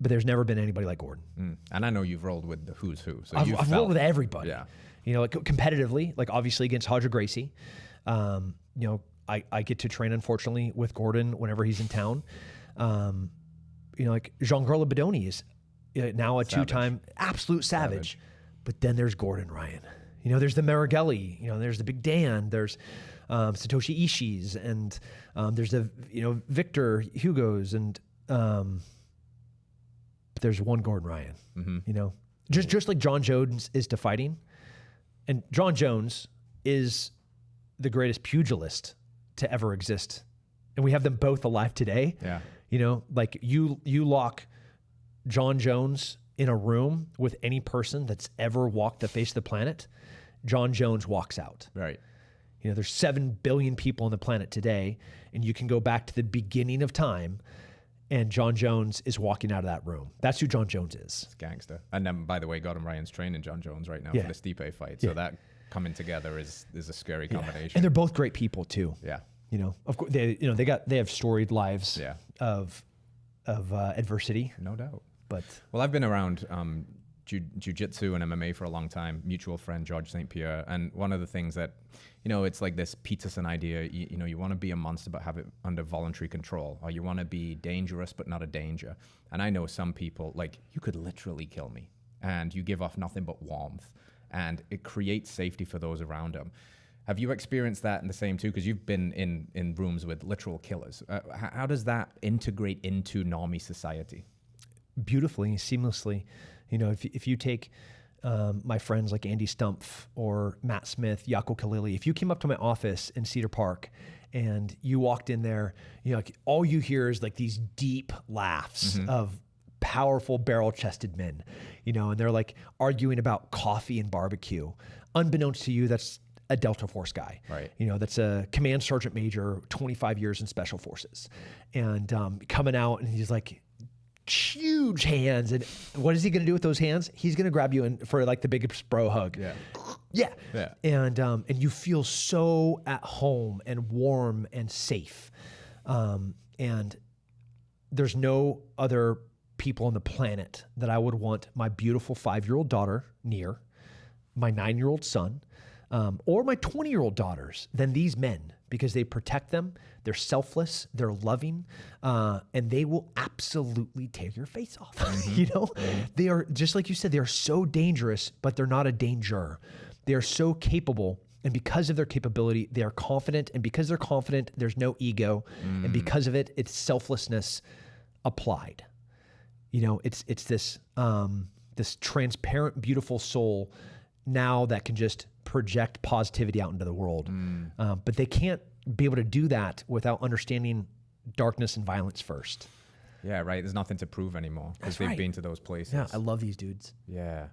B: But there's never been anybody like Gordon.
A: And I know you've rolled with the who's who. So
B: I've rolled with everybody.
A: Yeah.
B: Like competitively, like obviously against Hodger Gracie. I get to train, unfortunately, with Gordon whenever he's in town. Like Giancarlo Bodoni is now a two-time absolute savage. But then there's Gordon Ryan. There's the Marigelli. There's the Big Dan. There's Satoshi Ishis, and there's the Victor Hugos, and but there's one Gordon Ryan. Just like John Jones is to fighting, and John Jones is the greatest pugilist to ever exist, and we have them both alive today.
A: Yeah.
B: Like you lock John Jones in a room with any person that's ever walked the face of the planet, John Jones walks out.
A: Right.
B: There's 7 billion people on the planet today, and you can go back to the beginning of time, and John Jones is walking out of that room. That's who John Jones is.
A: It's gangster. And then, by the way, Gordon Ryan's training John Jones right now
B: Yeah.
A: for the Stipe fight. So
B: Yeah.
A: that coming together is a scary
B: Yeah.
A: combination.
B: And they're both great people too.
A: Yeah.
B: You know, of course, they have storied lives
A: Yeah.
B: of adversity.
A: No doubt.
B: But
A: Well, I've been around jiu-jitsu and MMA for a long time. Mutual friend George St. Pierre, and one of the things that, it's like this Peterson idea. You want to be a monster but have it under voluntary control, or you want to be dangerous but not a danger. And I know some people, like, you could literally kill me, and you give off nothing but warmth, and it creates safety for those around them. Have you experienced that in the same too? Because you've been in rooms with literal killers. How does that integrate into normie society?
B: beautifully, seamlessly. You know, if you take my friends like Andy Stumpf or Matt Smith, Yako Khalili, if you came up to my office in Cedar Park and you walked in there, like all you hear is like these deep laughs of powerful barrel-chested men, and they're like arguing about coffee and barbecue. Unbeknownst to you, that's a Delta Force guy,
A: right?
B: That's a command sergeant major, 25 years in special forces, and coming out, and he's like, huge hands, and what is he going to do with those hands? He's going to grab you in for like the biggest bro hug. Yeah. And you feel so at home and warm and safe, and there's no other people on the planet that I would want my beautiful 5-year-old daughter near, my 9-year-old son, or my 20-year-old daughters than these men, because they protect them, they're selfless, they're loving, and they will absolutely tear your face off. They are, just like you said, they are so dangerous, but they're not a danger. They are so capable, and because of their capability, they are confident, and because they're confident, there's no ego, and because of it, it's selflessness applied. It's this this transparent, beautiful soul now that can just project positivity out into the world. But they can't be able to do that without understanding darkness and violence first.
A: Yeah, right. There's nothing to prove anymore because they've been to those places.
B: Yeah, I love these dudes.
A: Yeah.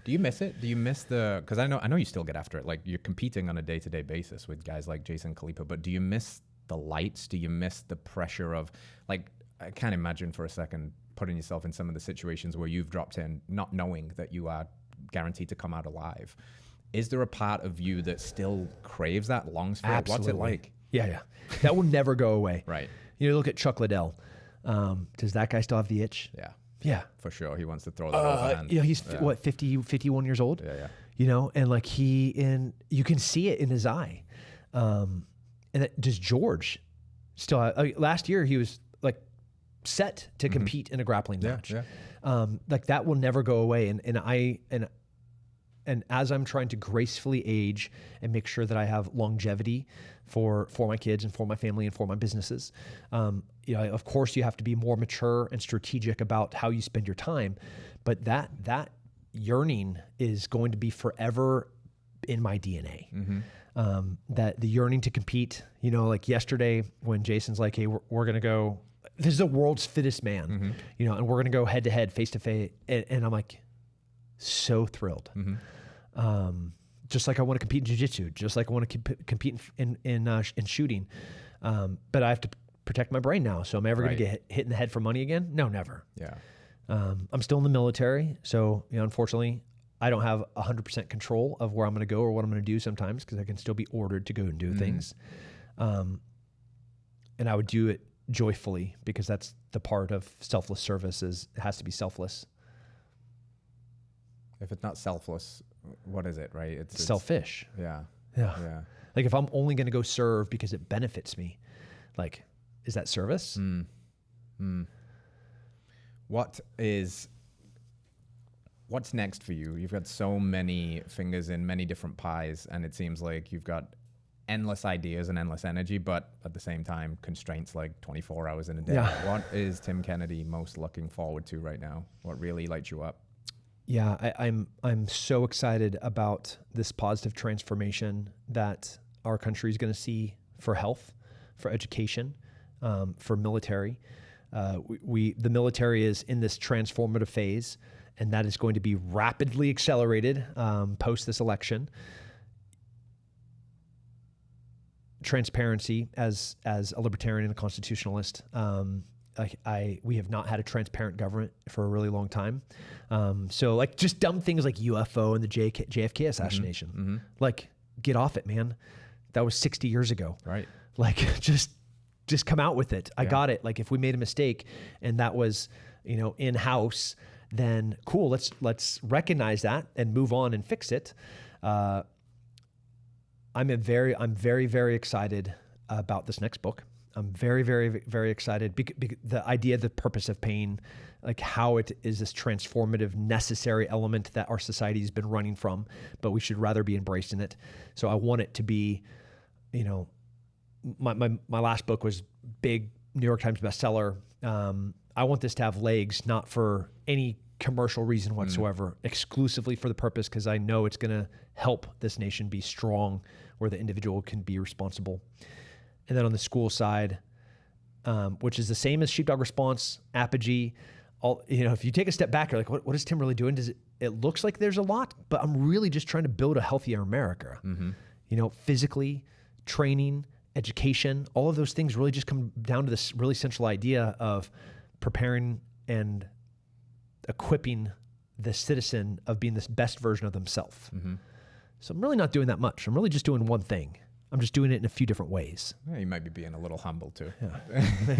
A: Do you miss it? Do you miss because I know you still get after it. Like, you're competing on a day-to-day basis with guys like Jason Khalipa, but do you miss the lights? Do you miss the pressure of, like, I can't imagine for a second putting yourself in some of the situations where you've dropped in not knowing that you are guaranteed to come out alive. Is there a part of you that still craves that, longs for it? What's it like?
B: Yeah. That will never go away.
A: Right.
B: Look at Chuck Liddell. Does that guy still have the itch? Yeah.
A: For sure. He wants to throw that overhand.
B: He's 51 years old?
A: Yeah.
B: And like you can see it in his eye. Does George still last year he was like set to compete in a grappling match. Like that will never go away. And as I'm trying to gracefully age and make sure that I have longevity for my kids and for my family and for my businesses, of course you have to be more mature and strategic about how you spend your time. But that yearning is going to be forever in my DNA. That the yearning to compete, like yesterday when Jason's like, hey, we're going to go, this is the world's fittest man, and we're going to go head to head, face to face. And I'm like, so thrilled. Just like I want to compete in jiu-jitsu, just like I want to compete in shooting. But I have to protect my brain now. So am I ever going to get hit in the head for money again? No, never.
A: Yeah.
B: I'm still in the military. So, unfortunately, I don't have 100% control of where I'm going to go or what I'm going to do sometimes, because I can still be ordered to go and do things. And I would do it joyfully, because that's the part of selfless service, is it has to be selfless.
A: If it's not selfless, what is it, right? It's
B: selfish.
A: Yeah.
B: Like if I'm only going to go serve because it benefits me, like, is that service?
A: What's next for you? You've got so many fingers in many different pies, and it seems like you've got endless ideas and endless energy, but at the same time, constraints like 24 hours in a day.
B: Yeah.
A: What is Tim Kennedy most looking forward to right now? What really lights you up?
B: Yeah, I'm so excited about this positive transformation that our country is going to see for health, for education, for military. The military is in this transformative phase, and that is going to be rapidly accelerated post this election. Transparency, as a libertarian and a constitutionalist, we have not had a transparent government for a really long time. So like just dumb things like UFO and the JFK assassination, like get off it, man. That was 60 years ago.
A: Right.
B: Like just come out with it. I got it. Like if we made a mistake and that was, in-house, then cool. Let's recognize that and move on and fix it. I'm very, very excited about this next book. I'm very, very, very excited. The idea, the purpose of pain, like how it is this transformative, necessary element that our society has been running from, but we should rather be embraced in it. So I want it to be, my last book was big New York Times bestseller. I want this to have legs, not for any commercial reason whatsoever, exclusively for the purpose, because I know it's going to help this nation be strong where the individual can be responsible. And then on the school side, which is the same as Sheepdog Response, Apogee, if you take a step back, you're like, what is Tim really doing? It looks like there's a lot, but I'm really just trying to build a healthier America. Physically, training, education, all of those things really just come down to this really central idea of preparing and equipping the citizen of being this best version of themselves. So I'm really not doing that much. I'm really just doing one thing. I'm just doing it in a few different ways.
A: Yeah, you might be being a little humble too.
B: Yeah.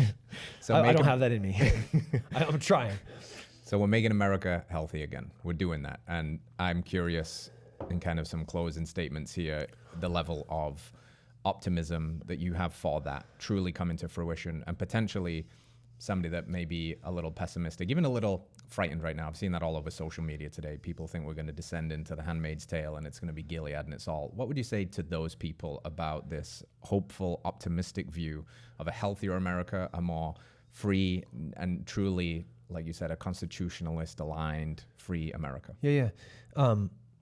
B: So I don't have that in me. I'm trying.
A: So we're making America healthy again. We're doing that. And I'm curious in kind of some closing statements here, the level of optimism that you have for that truly coming to fruition, and potentially somebody that may be a little pessimistic, even a little frightened right now. I've seen that all over social media today. People think we're going to descend into the Handmaid's Tale and it's going to be Gilead and it's all. What would you say to those people about this hopeful, optimistic view of a healthier America, a more free and truly, like you said, a constitutionalist aligned, free America?
B: Yeah.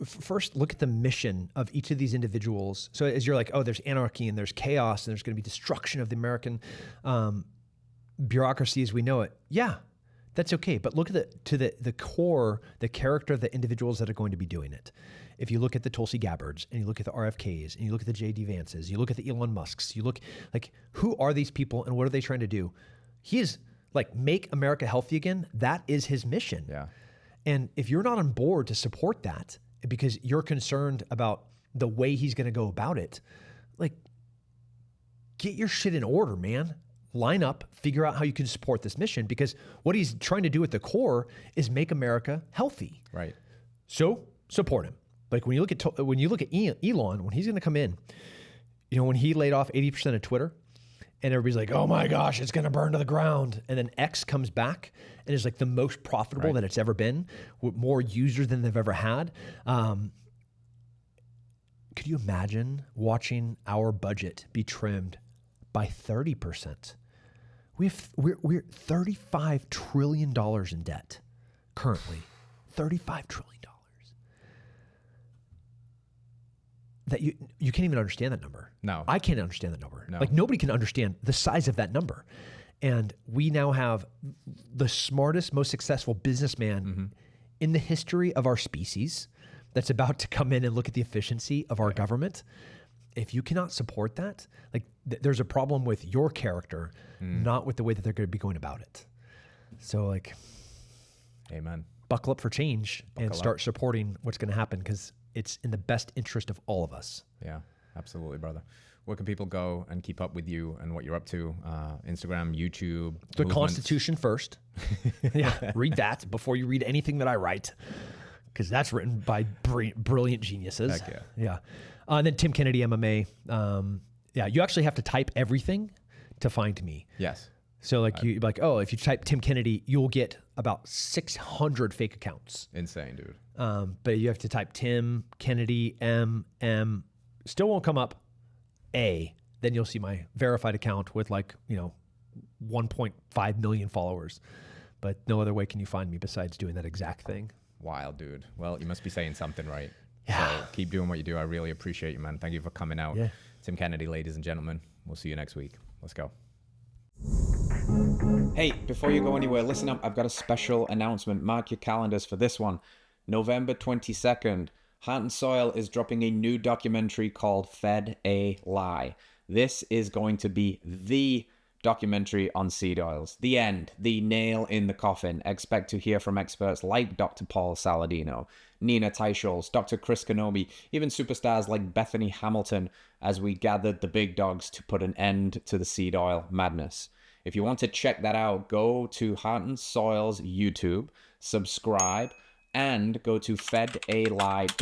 B: First, look at the mission of each of these individuals. So as you're like, oh, there's anarchy and there's chaos and there's going to be destruction of the American bureaucracy as we know it. Yeah, that's okay. But look at the core, the character of the individuals that are going to be doing it. If you look at the Tulsi Gabbards and you look at the RFKs and you look at the J.D. Vances, you look at the Elon Musks, you look like, who are these people and what are they trying to do? He is like, make America healthy again. That is his mission.
A: Yeah.
B: And if you're not on board to support that because you're concerned about the way he's going to go about it, like, get your shit in order, man. Line up, figure out how you can support this mission, because what he's trying to do at the core is make America healthy.
A: Right.
B: So support him. Like when you look at Elon, when he's going to come in, when he laid off 80% of Twitter, and everybody's like, oh my gosh, it's going to burn to the ground. And then X comes back and is like the most profitable that it's ever been, with more users than they've ever had. Could you imagine watching our budget be trimmed by 30%? We're $35 trillion in debt currently. $35 trillion. That you can't even understand that number.
A: No.
B: I can't understand that number.
A: No.
B: Like nobody can understand the size of that number. And we now have the smartest, most successful businessman in the history of our species that's about to come in and look at the efficiency of our government. If you cannot support that, like there's a problem with your character, not with the way that they're going to be going about it. So like,
A: amen.
B: Buckle up for change and start supporting what's going to happen, because it's in the best interest of all of us.
A: Yeah, absolutely, brother. Where can people go and keep up with you and what you're up to? Instagram, YouTube,
B: The
A: movements?
B: Constitution first. Yeah, read that before you read anything that I write, because that's written by brilliant geniuses.
A: Heck
B: yeah. And then Tim Kennedy MMA. You actually have to type everything to find me.
A: Yes.
B: So like if you type Tim Kennedy, you'll get about 600 fake accounts.
A: Insane, dude.
B: But you have to type Tim Kennedy M, still won't come up. Then you'll see my verified account with 1.5 million followers. But no other way can you find me besides doing that exact thing.
A: Wild, dude. Well, you must be saying something right.
B: Yeah.
A: So keep doing what you do. I really appreciate you, man. Thank you for coming out.
B: Yeah.
A: Tim Kennedy, ladies and gentlemen. We'll see you next week. Let's go. Hey, before you go anywhere, listen up. I've got a special announcement. Mark your calendars for this one. November 22nd, Heart and Soil is dropping a new documentary called Fed a Lie. This is going to be the documentary on seed oils. The end. The nail in the coffin. Expect to hear from experts like Dr. Paul Saladino, Nina Teicholz, Dr. Chris Kenobi, even superstars like Bethany Hamilton, as we gathered the big dogs to put an end to the seed oil madness. If you want to check that out, go to Heart and Soil's YouTube, subscribe, and go to fedali.film.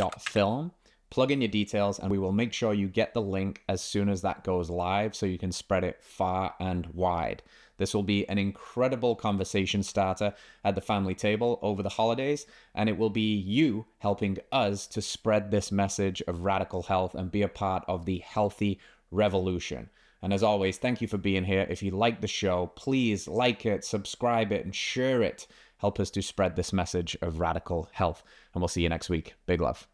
A: Plug in your details, and we will make sure you get the link as soon as that goes live so you can spread it far and wide. This will be an incredible conversation starter at the family table over the holidays, and it will be you helping us to spread this message of radical health and be a part of the healthy revolution. And as always, thank you for being here. If you like the show, please like it, subscribe it, and share it. Help us to spread this message of radical health. And we'll see you next week. Big love.